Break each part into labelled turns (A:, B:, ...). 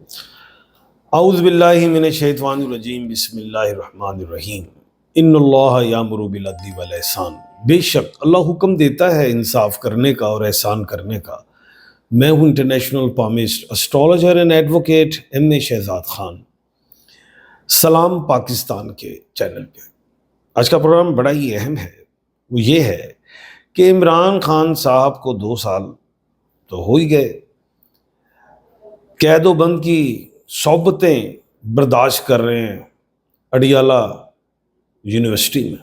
A: اعوذ باللہ من الشیطان الرجیم، بسم اللہ الرحمن الرحیم۔ ان اللہ یامر بالعدل والاحسان، بے شک اللہ حکم دیتا ہے انصاف کرنے کا اور احسان کرنے کا۔ میں ہوں international palmist, astrologer and advocate M A Shahzad Khan. سلام پاکستان کے چینل پہ آج کا پروگرام بڑا ہی اہم ہے۔ وہ یہ ہے کہ عمران خان صاحب کو 2 سال تو ہو ہی گئے، قید و بند کی صحبتیں برداشت کر رہے ہیں اڈیالہ یونیورسٹی میں،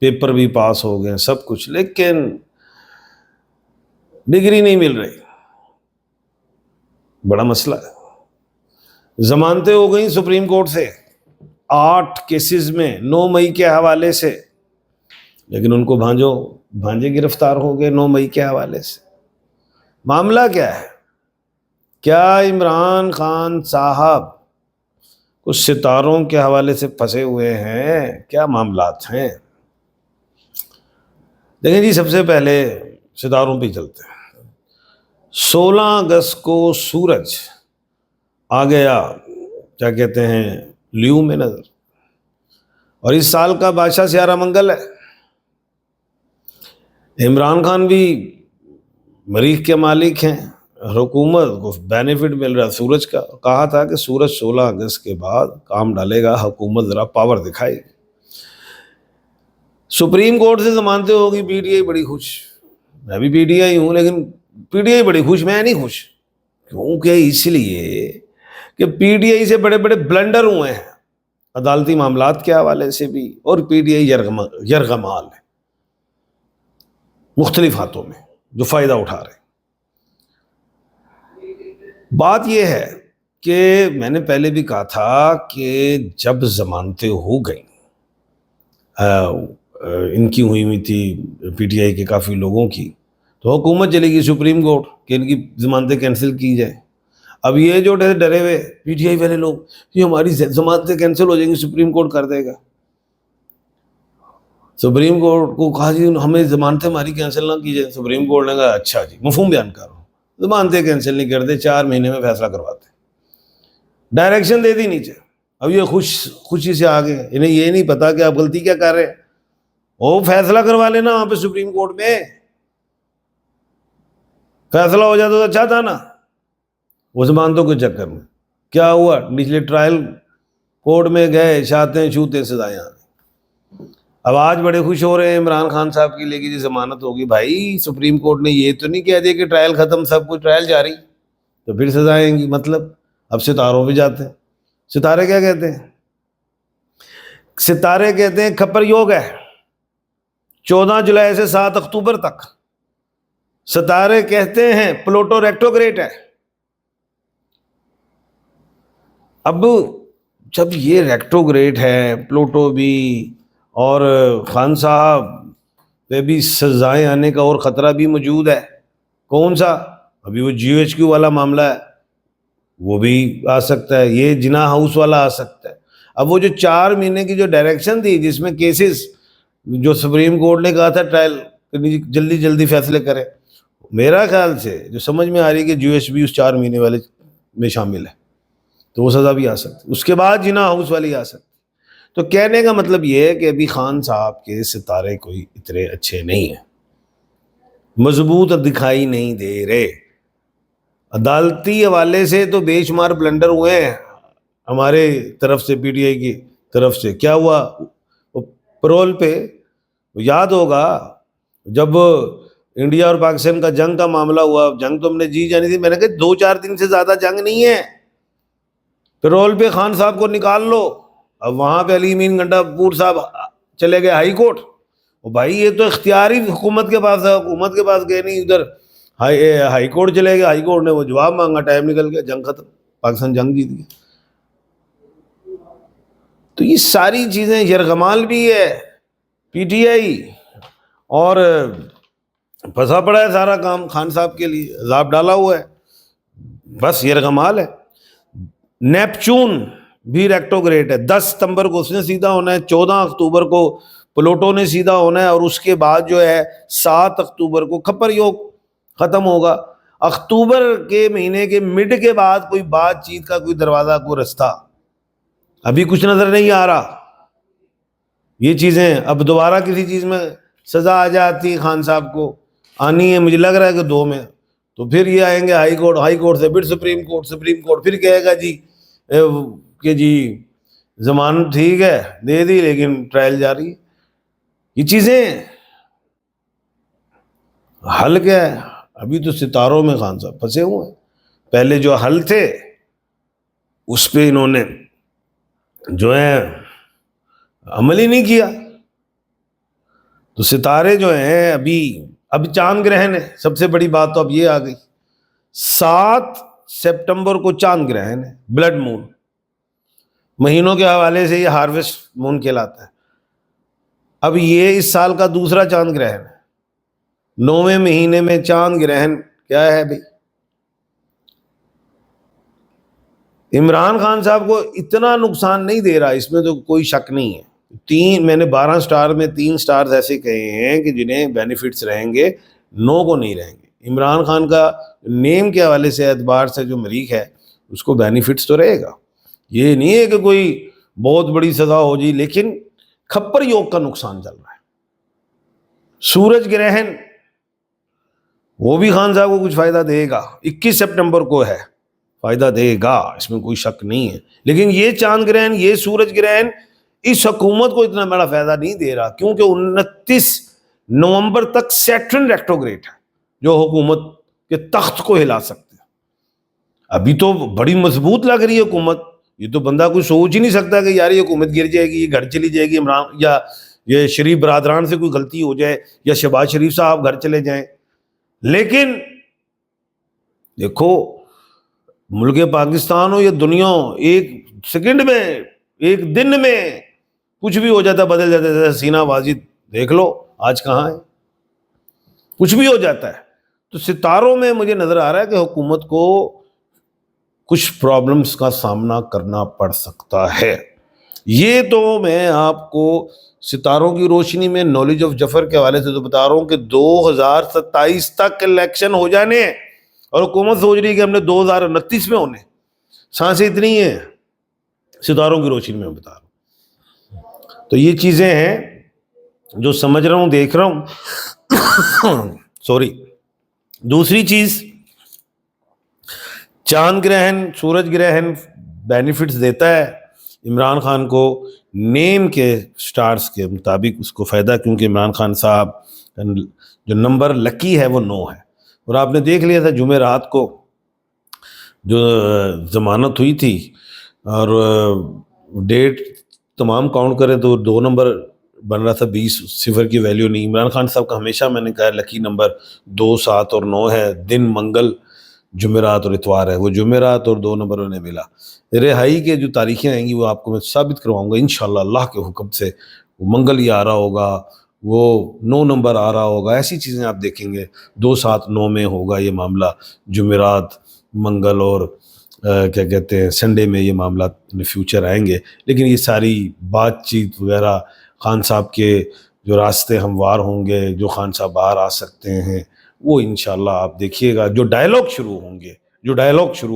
A: پیپر بھی پاس ہو گئے سب کچھ، لیکن ڈگری نہیں مل رہی۔ بڑا مسئلہ ہے۔ ضمانتیں ہو گئیں سپریم کورٹ سے 8 کیسز میں 9 مئی کے حوالے سے، لیکن ان کو بھانجے گرفتار ہو گئے 9 مئی کے حوالے سے۔ معاملہ کیا ہے؟ کیا عمران خان صاحب کچھ ستاروں کے حوالے سے پھنسے ہوئے ہیں؟ کیا معاملات ہیں؟ دیکھیں جی، سب سے پہلے ستاروں پہ چلتے ہیں۔ 16 اگست کو سورج آ گیا، کیا کہتے ہیں، لیو میں نظر، اور اس سال کا بادشاہ سیارہ منگل ہے۔ عمران خان بھی مریخ کے مالک ہیں، حکومت کو بینیفٹ مل رہا سورج کا۔ کہا تھا کہ سورج 16 اگست کے بعد کام ڈالے گا، حکومت ذرا پاور دکھائے گی۔ سپریم کورٹ سے ضمانتیں ہوگی، پی ٹی آئی بڑی خوش۔ میں بھی پی ٹی آئی ہوں، لیکن پی ٹی آئی بڑی خوش، میں نہیں خوش۔ کیونکہ اس لیے کہ پی ٹی آئی سے بڑے بڑے بلنڈر ہوئے ہیں عدالتی معاملات کے حوالے سے بھی، اور پی ٹی آئی یرغمال ہے مختلف ہاتھوں میں جو فائدہ اٹھا رہے ہیں۔ بات یہ ہے کہ میں نے پہلے بھی کہا تھا کہ جب ضمانتیں ہو گئیں، ان کی ہوئی تھی پی ٹی آئی کے کافی لوگوں کی، تو حکومت چلے گی سپریم کورٹ کہ ان کی ضمانتیں کینسل کی جائیں۔ اب یہ جو ڈرے ہوئے پی ٹی آئی والے لوگ، یہ ہماری ضمانتیں کینسل ہو جائیں گی، سپریم کورٹ کر دے گا۔ سپریم کورٹ کو کہا جی ہمیں ضمانتیں ہماری کینسل نہ کی جائے۔ سپریم کورٹ نے کہا اچھا جی، مفہوم بیان کرو، ضمانتیں کینسل نہیں کرتے، 4 مہینے میں فیصلہ کرواتے۔ ڈائریکشن دے دی نیچے۔ اب یہ خوشی سے آگے، انہیں یہ نہیں پتا کہ آپ غلطی کیا کر رہے ہیں۔ وہ فیصلہ کروا لینا وہاں پہ سپریم کورٹ میں، فیصلہ ہو جاتا تو اچھا تھا نا۔ وہ ضمانتوں کے چکر میں کیا ہوا، نچلے ٹرائل کورٹ میں گئے، شاطیں چھوتے سزائیں آ گئی۔ اب آج بڑے خوش ہو رہے ہیں عمران خان صاحب کی، لیکن ضمانت ہوگی۔ بھائی سپریم کورٹ نے یہ تو نہیں کہہ دیا کہ ٹرائل ختم، سب کچھ ٹرائل جاری، تو پھر سزائیں آئیں گی۔ مطلب اب ستاروں پہ جاتے ہیں۔ ستارے کیا کہتے ہیں؟ ستارے کہتے ہیں کھپر یوگ ہے، 14 جولائی سے 7 اکتوبر تک۔ ستارے کہتے ہیں پلوٹو ریکٹوگریٹ ہے۔ اب جب یہ ریکٹوگریٹ ہے، پلوٹو بھی، اور خان صاحب پہ بھی سزائیں آنے کا اور خطرہ بھی موجود ہے۔ کون سا؟ ابھی وہ جی ایچ کیو والا معاملہ ہے، وہ بھی آ سکتا ہے، یہ جناح ہاؤس والا آ سکتا ہے۔ اب وہ جو 4 مہینے کی جو ڈائریکشن تھی، جس میں کیسز جو سپریم کورٹ نے کہا تھا ٹرائل جلدی جلدی فیصلے کرے، میرا خیال سے جو سمجھ میں آ رہی ہے کہ جو ایچ بھی اس 4 مہینے والے میں شامل ہے، تو وہ سزا بھی آ سکتی، اس کے بعد جناح ہاؤس والی آ سکتی۔ تو کہنے کا مطلب یہ ہے کہ ابھی خان صاحب کے ستارے کوئی اتنے اچھے نہیں ہیں، مضبوط دکھائی نہیں دے رہے۔ عدالتی حوالے سے تو بے شمار بلنڈر ہوئے ہیں ہمارے طرف سے، پی ٹی آئی کی طرف سے۔ کیا ہوا پرول پہ؟ یاد ہوگا جب انڈیا اور پاکستان کا جنگ کا معاملہ ہوا، جنگ تو ہم نے جی جانی تھی، میں نے کہا 2-4 دن سے زیادہ جنگ نہیں ہے، پرول پہ خان صاحب کو نکال لو۔ اب وہاں پہ علی امین گنڈا پور صاحب چلے گئے ہائی کورٹ۔ بھائی یہ تو اختیاری حکومت کے پاس ہے، حکومت کے پاس گئے نہیں، ادھر ہائی کورٹ چلے گئے۔ ہائی کورٹ نے وہ جواب مانگا، ٹائم نکل گیا، جنگ ختم، پاکستان جنگ جیت گیا۔ تو یہ ساری چیزیں، یرغمال بھی ہے پی ٹی آئی، اور پھنسا پڑا ہے سارا کام خان صاحب کے لیے، عذاب ڈالا ہوا ہے، بس یرغمال ہے۔ نیپچون بھی ریکٹوگریٹ ہے، 10 ستمبر کو اس نے سیدھا ہونا ہے، 14 اکتوبر کو پلوٹو نے سیدھا ہونا ہے، اور اس کے بعد جو ہے 7 اکتوبر کو کھپر یوگ ختم ہوگا۔ اکتوبر کے مہینے کے مڈ کے بعد کوئی بات چیت کا کوئی دروازہ، کوئی رستہ ابھی کچھ نظر نہیں آ رہا. یہ چیزیں اب دوبارہ کسی چیز میں سزا آ جاتی خان صاحب کو، آنی ہے مجھے لگ رہا ہے کہ 2 میں، تو پھر یہ آئیں گے ہائی کورٹ، ہائی کورٹ سے پھر سپریم کورٹ، سپریم کورٹ پھر کہے گا جی کہ جی ضمانت ٹھیک ہے دے دی لیکن ٹرائل جاری ہے. یہ چیزیں حل کیا ہے؟ ابھی تو ستاروں میں خان صاحب پھنسے ہوئے ہیں. پہلے جو حل تھے اس پہ انہوں نے جو ہے عمل ہی نہیں کیا. تو ستارے جو ہیں اب چاند گرہن ہے. سب سے بڑی بات تو اب یہ آ گئی، 7 سپٹمبر کو چاند گرہن ہے، بلڈ مون. مہینوں کے حوالے سے یہ ہارویسٹ مون کہلاتا ہے. اب یہ اس سال کا دوسرا چاند گرہن ہے. 9ویں مہینے میں چاند گرہن کیا ہے بھائی؟ عمران خان صاحب کو اتنا نقصان نہیں دے رہا، اس میں تو کوئی شک نہیں ہے. میں نے 12 سٹار میں 3 سٹارز ایسے کہے ہیں کہ جنہیں بینیفٹس رہیں گے، 9 کو نہیں رہیں گے. عمران خان کا نیم کے حوالے سے اعتبار سے جو مریخ ہے اس کو بینیفٹس تو رہے گا. یہ نہیں ہے کہ کوئی بہت بڑی سزا ہو جی، لیکن کھپر یوگ کا نقصان چل رہا ہے. سورج گرہن وہ بھی خان صاحب کو کچھ فائدہ دے گا، 21 سپٹمبر کو ہے، فائدہ دے گا، اس میں کوئی شک نہیں ہے. لیکن یہ چاند گرہن، یہ سورج گرہن اس حکومت کو اتنا بڑا فائدہ نہیں دے رہا، کیونکہ 29 نومبر تک سیٹرن ریکٹوگریٹ ہے جو حکومت کے تخت کو ہلا سکتے ہیں. ابھی تو بڑی مضبوط لگ رہی ہے حکومت. یہ تو بندہ کوئی سوچ ہی نہیں سکتا کہ یار یہ حکومت گر جائے گی، یہ گھر چلی جائے گی، عمران یا یہ شریف برادران سے کوئی غلطی ہو جائے یا شہباز شریف صاحب گھر چلے جائیں. لیکن دیکھو ملک پاکستان ہو یا دنیا ہو، ایک سیکنڈ میں، ایک دن میں کچھ بھی ہو جاتا ہے، بدل جاتا ہے. حسینہ واجد دیکھ لو آج کہاں ہے، کچھ بھی ہو جاتا ہے. تو ستاروں میں مجھے نظر آ رہا ہے کہ حکومت کو کچھ پرابلمز کا سامنا کرنا پڑ سکتا ہے. یہ تو میں آپ کو ستاروں کی روشنی میں نالج آف جفر کے حوالے سے تو بتا رہا ہوں کہ 2027 تک الیکشن ہو جانے ہیں اور حکومت سوچ رہی ہے کہ ہم نے 2029 میں ہونے. سانسیں اتنی ہیں ستاروں کی روشنی میں بتا رہا ہوں. تو یہ چیزیں ہیں جو سمجھ رہا ہوں، دیکھ رہا ہوں. سوری. دوسری چیز، چاند گرہن، سورج گرہن بینیفٹس دیتا ہے عمران خان کو نیم کے سٹارز کے مطابق، اس کو فائدہ، کیونکہ عمران خان صاحب جو نمبر لکی ہے وہ 9 ہے. اور آپ نے دیکھ لیا تھا جمعرات کو جو ضمانت ہوئی تھی اور ڈیٹ تمام کاؤنٹ کریں تو 2 نمبر بن رہا تھا، 20 صفر کی ویلیو نہیں. عمران خان صاحب کا ہمیشہ میں نے کہا لکی نمبر 2، 7 اور 9 ہے. دن منگل، جمعرات اور اتوار ہے، وہ جمعرات اور 2 نمبر انہیں ملا. رہائی کے جو تاریخیں آئیں گی وہ آپ کو میں ثابت کرواؤں گا انشاءاللہ اللہ کے حکم سے. وہ منگل ہی آ رہا ہوگا، وہ 9 نمبر آ رہا ہوگا، ایسی چیزیں آپ دیکھیں گے. 2، 7، 9 میں ہوگا یہ معاملہ. جمعرات، منگل اور کیا کہتے ہیں سنڈے میں یہ معاملات فیوچر آئیں گے. لیکن یہ ساری بات چیت وغیرہ خان صاحب کے جو راستے ہموار ہوں گے، جو خان صاحب باہر آ سکتے ہیں، وہ انشاءاللہ آپ دیکھیے گا. جو ڈائلاگ شروع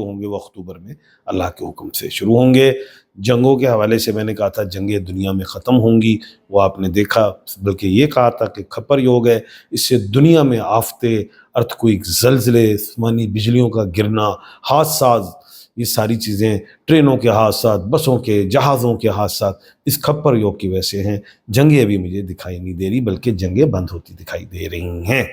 A: ہوں گے وہ اکتوبر میں اللہ کے حکم سے شروع ہوں گے. جنگوں کے حوالے سے میں نے کہا تھا جنگیں دنیا میں ختم ہوں گی، وہ آپ نے دیکھا. بلکہ یہ کہا تھا کہ کھپر یوگ ہے، اس سے دنیا میں آفتیں، ارتھکوئک، زلزلے، آسمانی بجلیوں کا گرنا، حادثات، یہ ساری چیزیں، ٹرینوں کے حادثات، بسوں کے، جہازوں کے حادثات اس کھپر یوگ کی وجہ سے ہیں. جنگیں ابھی مجھے دکھائی نہیں دے رہی، بلکہ جنگیں بند ہوتی دکھائی دے رہی ہیں.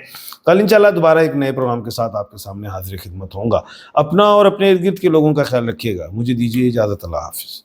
A: کل انشاءاللہ دوبارہ ایک نئے پروگرام کے ساتھ آپ کے سامنے حاضر خدمت ہوں گا. اپنا اور اپنے ارد گرد کے لوگوں کا خیال رکھیے گا. مجھے دیجیے اجازت. اللہ حافظ.